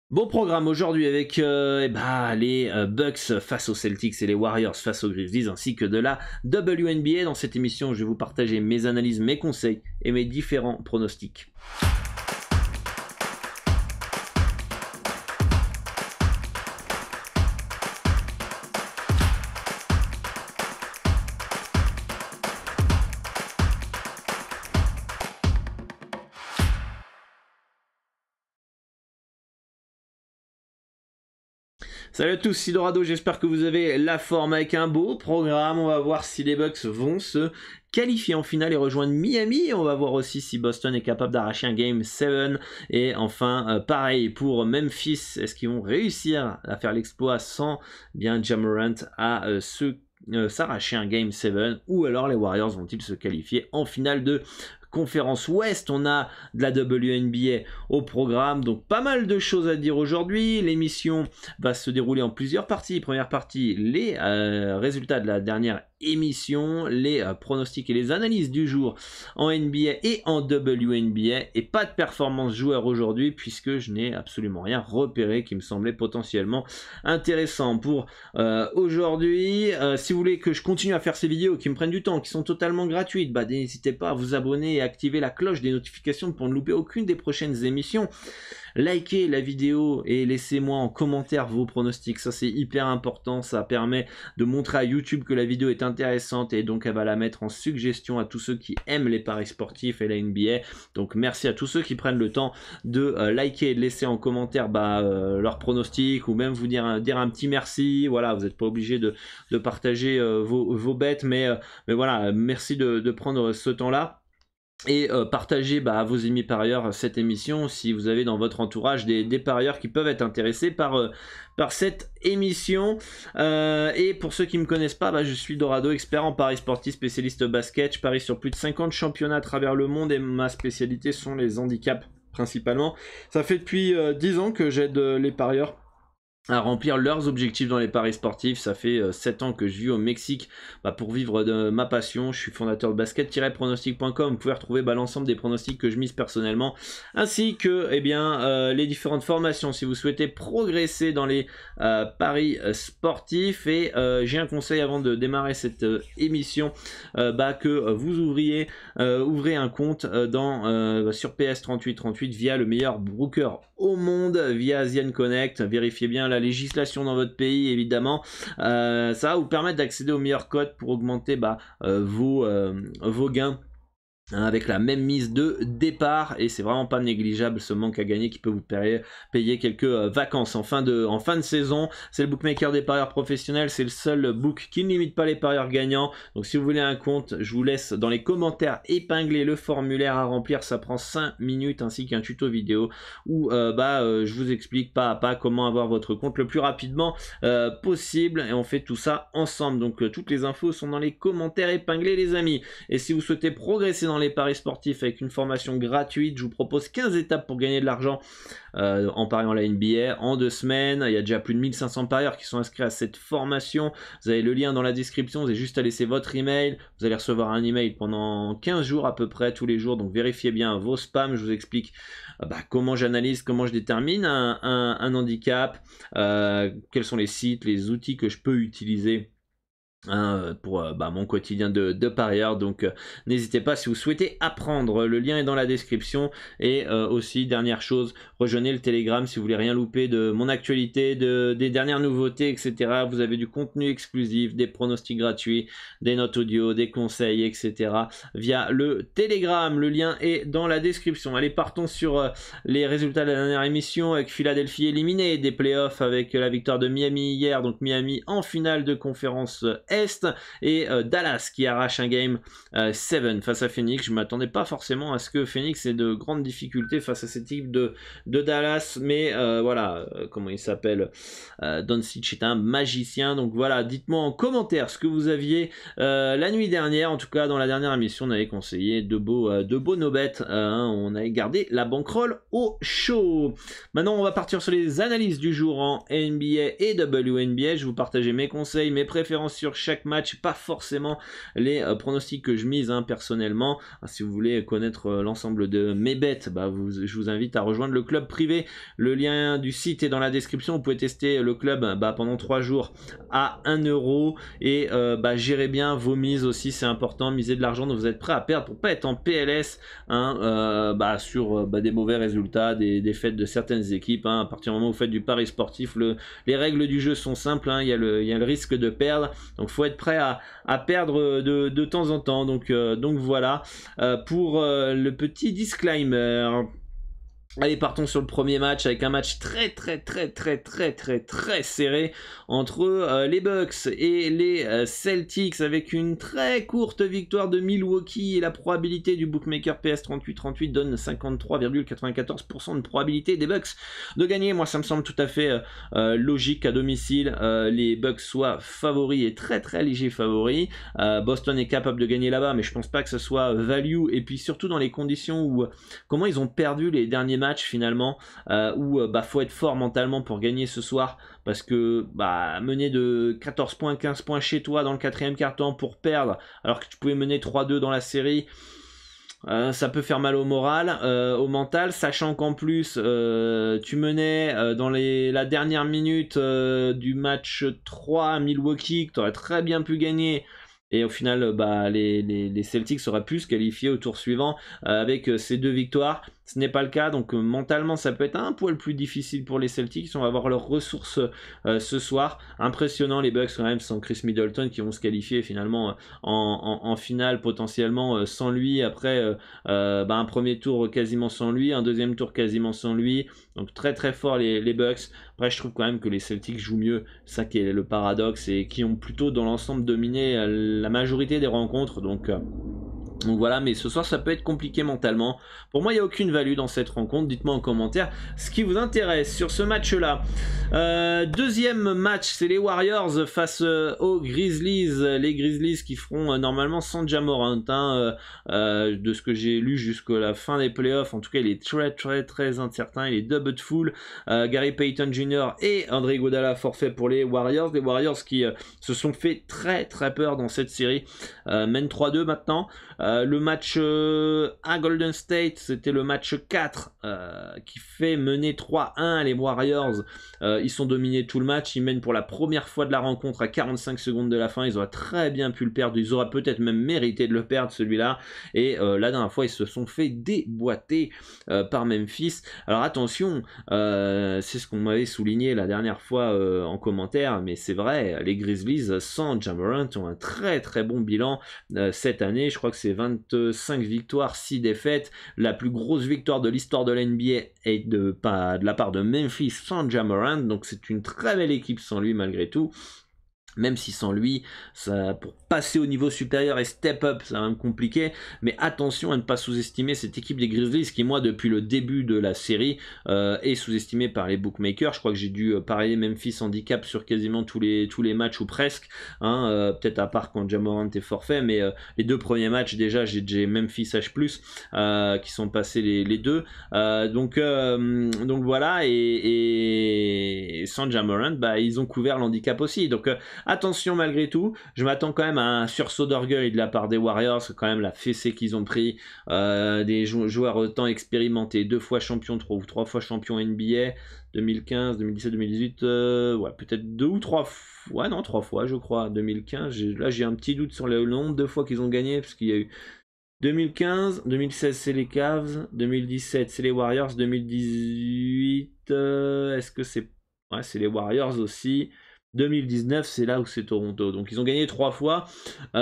Bon programme aujourd'hui avec les Bucks face aux Celtics et les Warriors face aux Grizzlies ainsi que de la WNBA. Dans cette émission, je vais vous partager mes analyses, mes conseils et mes différents pronostics. Salut à tous, c'est Dorado, j'espère que vous avez la forme avec un beau programme. On va voir si les Bucks vont se qualifier en finale et rejoindre Miami. On va voir aussi si Boston est capable d'arracher un Game 7. Et enfin, pareil pour Memphis, est-ce qu'ils vont réussir à faire l'exploit sans bien Ja Morant à s'arracher un Game 7, ou alors les Warriors vont-ils se qualifier en finale de conférence Ouest. On a de la WNBA au programme, donc pas mal de choses à dire aujourd'hui. L'émission va se dérouler en plusieurs parties. Première partie, les résultats de la dernière émission, les pronostics et les analyses du jour en NBA et en WNBA, et pas de performance joueur aujourd'hui puisque je n'ai absolument rien repéré qui me semblait potentiellement intéressant pour aujourd'hui. Si vous voulez que je continue à faire ces vidéos qui me prennent du temps, qui sont totalement gratuites, n'hésitez pas à vous abonner et activer la cloche des notifications pour ne louper aucune des prochaines émissions. Likez la vidéo et laissez-moi en commentaire vos pronostics, ça c'est hyper important, ça permet de montrer à YouTube que la vidéo est intéressante et donc elle va la mettre en suggestion à tous ceux qui aiment les paris sportifs et la NBA. Donc merci à tous ceux qui prennent le temps de liker et de laisser en commentaire leurs pronostics, ou même vous dire un petit merci. Voilà, vous n'êtes pas obligé de partager vos bets, mais voilà, merci de prendre ce temps-là. Et partagez à vos amis parieurs cette émission si vous avez dans votre entourage des parieurs qui peuvent être intéressés par cette émission. Et pour ceux qui ne me connaissent pas, je suis Dorado, expert en paris sportifs, spécialiste basket. Je parie sur plus de 50 championnats à travers le monde et ma spécialité sont les handicaps principalement. Ça fait depuis 10 ans que j'aide les parieurs à remplir leurs objectifs dans les paris sportifs. Ça fait 7 ans que je vis au Mexique pour vivre de ma passion. Je suis fondateur de basket-pronostic.com. Vous pouvez retrouver l'ensemble des pronostics que je mise personnellement, ainsi que les différentes formations si vous souhaitez progresser dans les paris sportifs. Et j'ai un conseil avant de démarrer cette émission, que vous ouvrez un compte sur PS3838 via le meilleur broker au monde, via Asian Connect. Vérifiez bien la législation dans votre pays, évidemment. Ça va vous permettre d'accéder aux meilleurs codes pour augmenter vos gains avec la même mise de départ, et c'est vraiment pas négligeable ce manque à gagner qui peut vous payer quelques vacances en fin de saison. C'est le bookmaker des parieurs professionnels, c'est le seul book qui ne limite pas les parieurs gagnants. Donc si vous voulez un compte, je vous laisse dans les commentaires épingler le formulaire à remplir, ça prend 5 minutes, ainsi qu'un tuto vidéo où je vous explique pas à pas comment avoir votre compte le plus rapidement possible, et on fait tout ça ensemble. Donc toutes les infos sont dans les commentaires épinglés, les amis. Et si vous souhaitez progresser dans les paris sportifs avec une formation gratuite, je vous propose 15 étapes pour gagner de l'argent en pariant la NBA en 2 semaines. Il y a déjà plus de 1500 parieurs qui sont inscrits à cette formation. Vous avez le lien dans la description, vous avez juste à laisser votre email. Vous allez recevoir un email pendant 15 jours à peu près, tous les jours. Donc vérifiez bien vos spams. Je vous explique comment j'analyse, comment je détermine un handicap, quels sont les sites, les outils que je peux utiliser pour mon quotidien de parieur. Donc n'hésitez pas si vous souhaitez apprendre, le lien est dans la description. Et aussi, dernière chose, rejoignez le Telegram si vous voulez rien louper de mon actualité, des dernières nouveautés, etc. Vous avez du contenu exclusif, des pronostics gratuits, des notes audio, des conseils, etc. via le Telegram. Le lien est dans la description. Allez, partons sur les résultats de la dernière émission, avec Philadelphie éliminée des playoffs avec la victoire de Miami hier. Donc Miami en finale de conférence Est, et Dallas qui arrache un game 7 face à Phoenix. Je m'attendais pas forcément à ce que Phoenix ait de grandes difficultés face à cette équipe de Dallas, mais comment il s'appelle, Doncic est un magicien. Donc voilà, dites-moi en commentaire ce que vous aviez la nuit dernière. En tout cas, dans la dernière émission, on avait conseillé de beaux no-bets, on avait gardé la bankroll au chaud. Maintenant, on va partir sur les analyses du jour en NBA et WNBA. Je vais vous partager mes conseils, mes préférences sur chaque match, pas forcément les pronostics que je mise personnellement. Si vous voulez connaître l'ensemble de mes bets, je vous invite à rejoindre le club privé. Le lien du site est dans la description. Vous pouvez tester le club pendant 3 jours à 1 € et gérez bien vos mises aussi, c'est important. Misez de l'argent dont vous êtes prêt à perdre pour pas être en PLS sur des mauvais résultats, des défaites de certaines équipes. À partir du moment où vous faites du pari sportif, les règles du jeu sont simples. Il y a le risque de perdre, donc faut être prêt à perdre de temps en temps. Donc voilà pour le petit disclaimer. Allez, partons sur le premier match avec un match très serré entre les Bucks et les Celtics, avec une très courte victoire de Milwaukee, et la probabilité du bookmaker PS3838 donne 53,94% de probabilité des Bucks de gagner. Moi ça me semble tout à fait logique qu'à domicile les Bucks soient favoris et très légers favoris. Boston est capable de gagner là-bas, mais je pense pas que ce soit value, et puis surtout dans les conditions où comment ils ont perdu les derniers matchs finalement, où faut être fort mentalement pour gagner ce soir, parce que mener de 14 points, 15 points chez toi dans le 4e quart-temps pour perdre alors que tu pouvais mener 3-2 dans la série, ça peut faire mal au moral, au mental, sachant qu'en plus tu menais dans la dernière minute du match 3 à Milwaukee, que tu aurais très bien pu gagner. Et au final, les Celtics auraient pu se qualifier au tour suivant avec ces 2 victoires. Ce n'est pas le cas, donc mentalement ça peut être un poil plus difficile pour les Celtics. On va voir leurs ressources ce soir. Impressionnant les Bucks quand même, sans Chris Middleton, qui vont se qualifier finalement en finale potentiellement sans lui. Après un premier tour quasiment sans lui, un deuxième tour quasiment sans lui. Donc très fort les Bucks. Après je trouve quand même que les Celtics jouent mieux, ça qui est le paradoxe, et qui ont plutôt dans l'ensemble dominé la majorité des rencontres. Donc voilà, mais ce soir ça peut être compliqué mentalement. Pour moi il n'y a aucune value dans cette rencontre. Dites-moi en commentaire ce qui vous intéresse sur ce match là. Deuxième match, c'est les Warriors face aux Grizzlies. Les Grizzlies qui feront normalement sans Ja Morant, de ce que j'ai lu jusqu'à la fin des playoffs. En tout cas il est très incertain, il est doubtful. Gary Payton Jr. et André Iguodala forfait pour les Warriors. Les Warriors qui se sont fait très peur dans cette série, mènent 3-2 maintenant. Le match à Golden State, c'était le match 4 qui fait mener 3-1 les Warriors. Ils sont dominés tout le match, ils mènent pour la première fois de la rencontre à 45 secondes de la fin. Ils auraient très bien pu le perdre, ils auraient peut-être même mérité de le perdre celui-là. Et la dernière fois ils se sont fait déboîter par Memphis. Alors attention, c'est ce qu'on m'avait souligné la dernière fois en commentaire, mais c'est vrai, les Grizzlies sans Ja Morant ont un très bon bilan cette année. Je crois que c'est 25 victoires, 6 défaites. La plus grosse victoire de l'histoire de l'NBA est de la part de Memphis sans Ja Morant. Donc c'est une très belle équipe sans lui malgré tout. Même si sans lui, pour passer au niveau supérieur et step up, ça va me compliquer. Mais attention à ne pas sous-estimer cette équipe des Grizzlies qui, moi, depuis le début de la série, est sous-estimée par les bookmakers. Je crois que j'ai dû parier Memphis handicap sur quasiment tous les matchs ou presque. Peut-être à part quand Ja Morant est forfait. Mais les 2 premiers matchs, déjà, j'ai Memphis H+, qui sont passés les 2. Donc voilà. Et sans Ja Morant, ils ont couvert l'handicap aussi. Donc attention malgré tout, je m'attends quand même à un sursaut d'orgueil de la part des Warriors. C'est quand même la fessée qu'ils ont pris, des joueurs autant expérimentés, 2 fois champion, 3 fois champion NBA, 2015, 2017, 2018, peut-être 2 ou 3 fois, 3 fois je crois, 2015, là j'ai un petit doute sur le nombre de fois qu'ils ont gagné, parce qu'il y a eu 2015, 2016 c'est les Cavs, 2017 c'est les Warriors, 2018, est-ce que c'est les Warriors aussi. 2019 c'est là où c'est Toronto, donc ils ont gagné 3 fois, et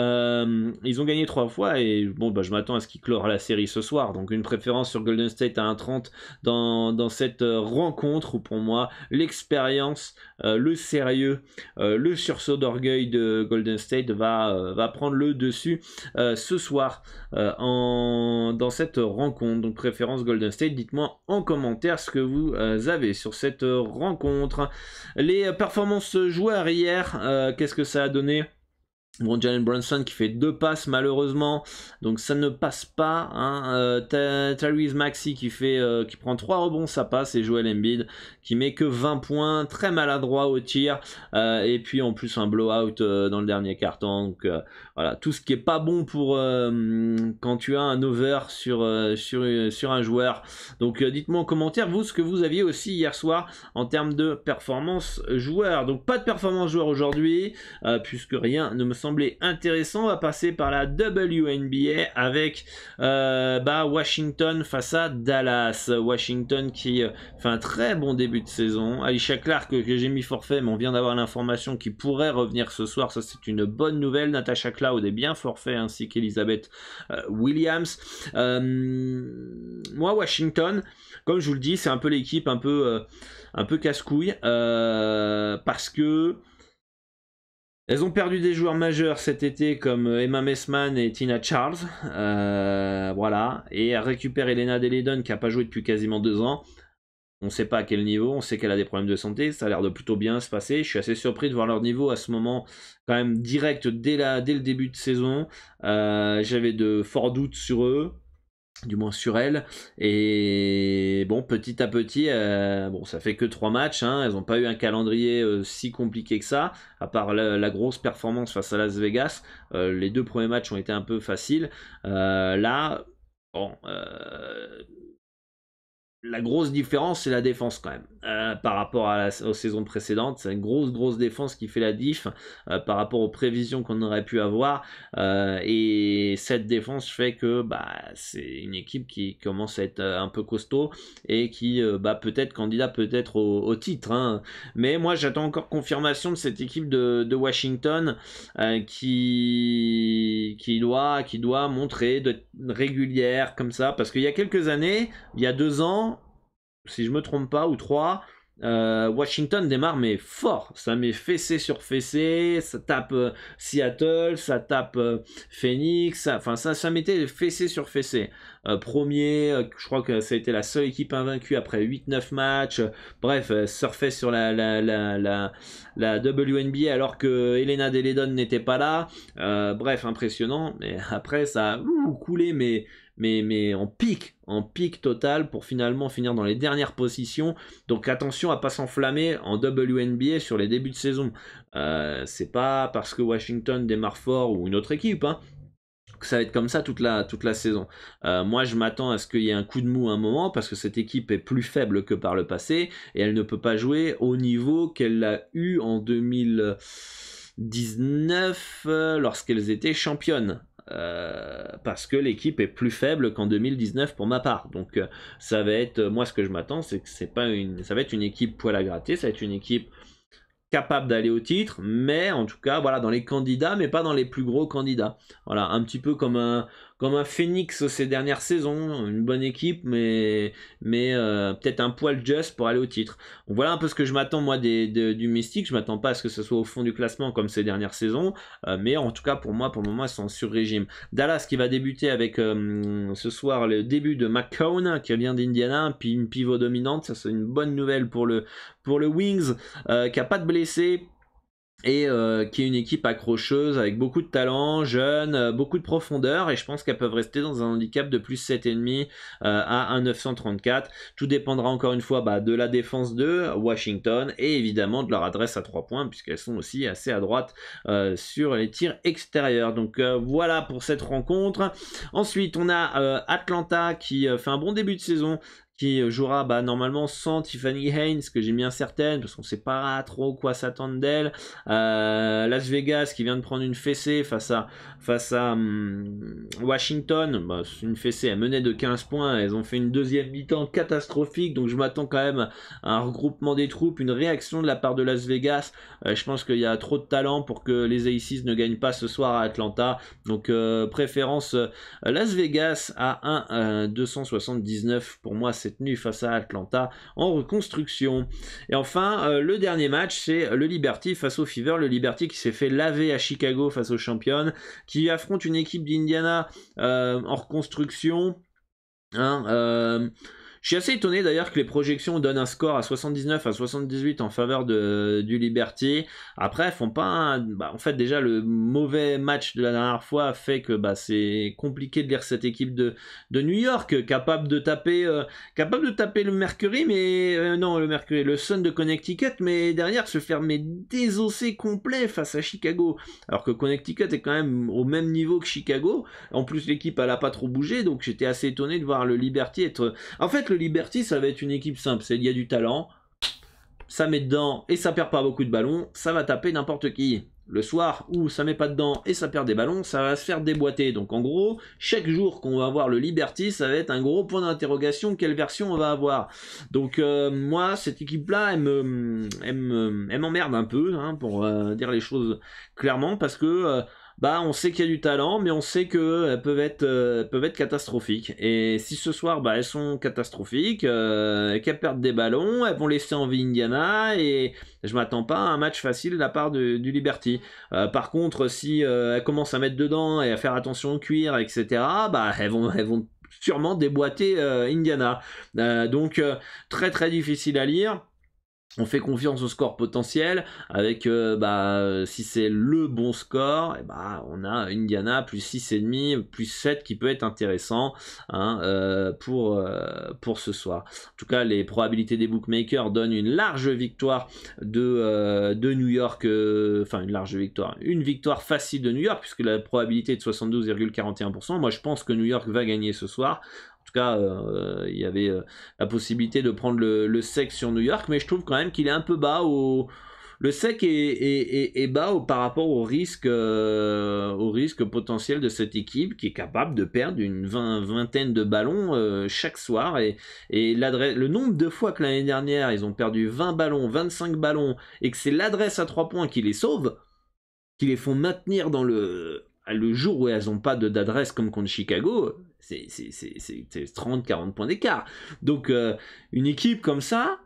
je m'attends à ce qu'ils clorent la série ce soir, donc une préférence sur Golden State à 1,30 dans cette rencontre où pour moi l'expérience, le sérieux, le sursaut d'orgueil de Golden State va prendre le dessus ce soir dans cette rencontre. Donc préférence Golden State. Dites-moi en commentaire ce que vous avez sur cette rencontre. Les performances joueurs hier, qu'est-ce que ça a donné? Bon, Jalen Brunson qui fait 2 passes malheureusement, donc ça ne passe pas. Hein. Tyrese Maxey qui prend 3 rebonds, ça passe, et Joel Embiid qui met que 20 points, très maladroit au tir, et puis en plus un blowout dans le dernier quart-temps. Donc voilà, tout ce qui est pas bon pour quand tu as un over sur un joueur. Donc dites-moi en commentaire vous ce que vous aviez aussi hier soir en termes de performance joueur. Donc pas de performance joueur aujourd'hui, puisque rien ne me semblait intéressant. On va passer par la WNBA avec Washington face à Dallas. Washington qui fait un très bon début de saison. Alicia Clark que j'ai mis forfait, mais on vient d'avoir l'information qu'il pourrait revenir ce soir, ça c'est une bonne nouvelle. Natasha Cloud est bien forfait, ainsi qu'Elizabeth Williams. Moi Washington, comme je vous le dis, c'est un peu l'équipe un peu casse-couille, parce que elles ont perdu des joueurs majeurs cet été comme Emma Messman et Tina Charles, voilà, et a récupéré Elena Deledon qui n'a pas joué depuis quasiment 2 ans. On ne sait pas à quel niveau, on sait qu'elle a des problèmes de santé, ça a l'air de plutôt bien se passer. Je suis assez surpris de voir leur niveau à ce moment quand même direct dès le début de saison. J'avais de forts doutes sur eux, du moins sur elle, et bon, petit à petit, bon, ça fait que 3 matchs, hein, elles n'ont pas eu un calendrier si compliqué que ça, à part la grosse performance face à Las Vegas. Les 2 premiers matchs ont été un peu faciles. Là, bon, la grosse différence, c'est la défense quand même, par rapport aux saisons précédentes. C'est une grosse défense qui fait la diff par rapport aux prévisions qu'on aurait pu avoir, et cette défense fait que c'est une équipe qui commence à être un peu costaud et qui peut-être candidat peut-être au titre, hein. Mais moi j'attends encore confirmation de cette équipe de Washington, qui doit montrer d'être régulière comme ça, parce qu'il y a quelques années, il y a 2 ans, si je me trompe pas, ou 3, Washington démarre mais fort, ça met fessé sur fessé, ça tape Seattle, ça tape Phoenix, ça mettait fessé sur fessé. Premier, je crois que ça a été la seule équipe invaincue après 8-9 matchs. Bref, surfait sur la WNBA alors que Elena Deledon n'était pas là. Bref, impressionnant. Mais après, ça a coulé, mais en pic total, pour finalement finir dans les dernières positions. Donc attention à pas s'enflammer en WNBA sur les débuts de saison. C'est pas parce que Washington démarre fort ou une autre équipe, hein, que ça va être comme ça toute la saison. Moi je m'attends à ce qu'il y ait un coup de mou à un moment, parce que cette équipe est plus faible que par le passé et elle ne peut pas jouer au niveau qu'elle a eu en 2019 lorsqu'elles étaient championnes. Parce que l'équipe est plus faible qu'en 2019 pour ma part. Donc ça va être, moi ce que je m'attends, c'est que ça va être une équipe poil à gratter, ça va être une équipe capable d'aller au titre, mais en tout cas voilà, dans les candidats, mais pas dans les plus gros candidats. Voilà, un petit peu comme un Phoenix ces dernières saisons, une bonne équipe, mais peut-être un poil juste pour aller au titre. Donc voilà un peu ce que je m'attends moi du Mystique. Je m'attends pas à ce que ce soit au fond du classement comme ces dernières saisons, mais en tout cas pour moi, pour le moment, elles sont en sur-régime. Qui va débuter avec ce soir le début de McCown qui vient d'Indiana, puis une pivot dominante, ça c'est une bonne nouvelle pour le Wings, qui a pas de blessés, et qui est une équipe accrocheuse avec beaucoup de talent, jeune, beaucoup de profondeur, et je pense qu'elles peuvent rester dans un handicap de plus 7,5 à 1,934. Tout dépendra encore une fois de la défense de Washington et évidemment de leur adresse à 3 points, puisqu'elles sont aussi assez à droite sur les tirs extérieurs. Donc voilà pour cette rencontre. Ensuite on a Atlanta qui fait un bon début de saison, qui jouera normalement sans Tiffany Haynes, que j'ai mis incertaine parce qu'on sait pas trop quoi s'attendre d'elle. Las Vegas qui vient de prendre une fessée face à Washington. C'est une fessée, elle menait de 15 points, elles ont fait une deuxième mi-temps catastrophique, donc je m'attends quand même à un regroupement des troupes, une réaction de la part de Las Vegas. Je pense qu'il y a trop de talent pour que les Aces ne gagnent pas ce soir à Atlanta, donc préférence Las Vegas à 1,279 pour moi cette nuit face à Atlanta en reconstruction. Et enfin le dernier match, c'est le Liberty face au Fever. Le Liberty qui s'est fait laver à Chicago face aux championnes, qui affronte une équipe d'Indiana en reconstruction, hein, Je suis assez étonné d'ailleurs que les projections donnent un score à 79 à 78 en faveur du Liberty. Après, elles font pas en fait, déjà, le mauvais match de la dernière fois fait que c'est compliqué de lire cette équipe de New York, capable de taper le Mercury, mais non, le Sun de Connecticut, mais derrière se faire désosser complet face à Chicago. Alors que Connecticut est quand même au même niveau que Chicago. En plus, l'équipe, elle a pas trop bougé, donc j'étais assez étonné de voir le Liberty être... En fait, le Liberty, ça va être une équipe simple. Il y a du talent, ça met dedans et ça perd pas beaucoup de ballons, ça va taper n'importe qui. Le soir où ça met pas dedans et ça perd des ballons, ça va se faire déboîter. Donc en gros, chaque jour qu'on va avoir le Liberty, ça va être un gros point d'interrogation, quelle version on va avoir. Donc moi, cette équipe-là, elle m'emmerde un peu, hein, pour dire les choses clairement, parce que... on sait qu'il y a du talent, mais on sait qu'elles peuvent être catastrophiques. Et si ce soir, elles sont catastrophiques, qu'elles perdent des ballons, elles vont laisser en vie Indiana, et je m'attends pas à un match facile de la part du Liberty. Par contre, si elles commencent à mettre dedans et à faire attention au cuir, etc., elles vont sûrement déboîter Indiana. Donc, très très difficile à lire. On fait confiance au score potentiel avec si c'est le bon score, on a Indiana plus 6,5, plus 7 qui peut être intéressant, hein, pour ce soir. En tout cas, les probabilités des bookmakers donnent une large victoire de New York, une victoire facile de New York, puisque la probabilité est de 72,41%. Moi, je pense que New York va gagner ce soir. En tout cas, il y avait la possibilité de prendre le sec sur New York, mais je trouve quand même qu'il est un peu bas. Le sec est bas par rapport au risque potentiel de cette équipe qui est capable de perdre une vingtaine de ballons chaque soir. Et le nombre de fois que l'année dernière, ils ont perdu 20 ballons, 25 ballons, et que c'est l'adresse à 3 points qui les sauve, qui les font maintenir dans le jour où elles n'ont pas d'adresse comme contre Chicago, c'est 30-40 points d'écart. Donc une équipe comme ça,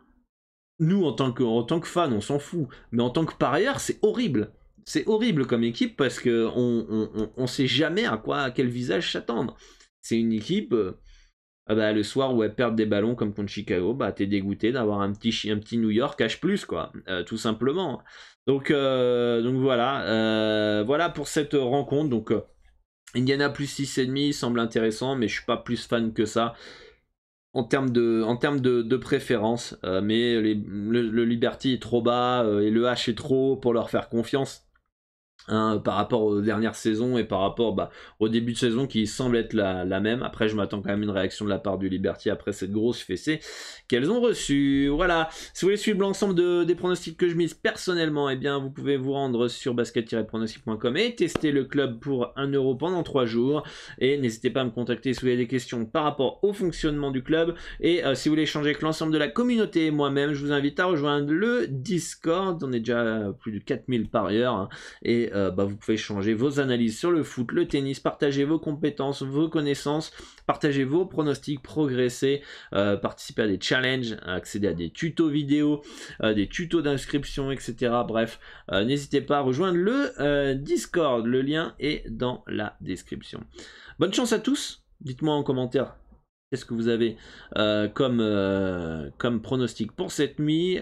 nous en tant que fans, on s'en fout, mais en tant que parieur, c'est horrible. C'est horrible comme équipe parce que on sait jamais à quel visage s'attendre. C'est une équipe... le soir où elles perdent des ballons comme contre Chicago, t'es dégoûté d'avoir un petit New York H+, quoi, tout simplement. Donc voilà, voilà pour cette rencontre. Donc Indiana plus 6,5 semble intéressant, mais je suis pas plus fan que ça en termes de préférence. Mais le Liberty est trop bas et le H est trop haut pour leur faire confiance. Par rapport aux dernières saisons et par rapport au début de saison qui semble être la même. Après, je m'attends quand même une réaction de la part du Liberty après cette grosse fessée qu'elles ont reçue. Voilà, si vous voulez suivre l'ensemble des pronostics que je mise personnellement, vous pouvez vous rendre sur basket-pronostic.com et tester le club pour 1 € pendant 3 jours. Et n'hésitez pas à me contacter si vous avez des questions par rapport au fonctionnement du club. Et si vous voulez échanger avec l'ensemble de la communauté et moi-même, je vous invite à rejoindre le Discord. On est déjà plus de 4000 parieurs, hein, et vous pouvez changer vos analyses sur le foot, le tennis, partager vos compétences, vos connaissances, partager vos pronostics, progresser, participer à des challenges, accéder à des tutos vidéo, des tutos d'inscription, etc. Bref, n'hésitez pas à rejoindre le Discord, le lien est dans la description. Bonne chance à tous, dites-moi en commentaire qu'est-ce que vous avez comme pronostic pour cette nuit.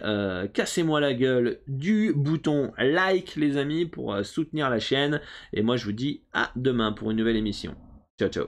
Cassez-moi la gueule du bouton like, les amis, pour soutenir la chaîne. Et moi, je vous dis à demain pour une nouvelle émission. Ciao, ciao.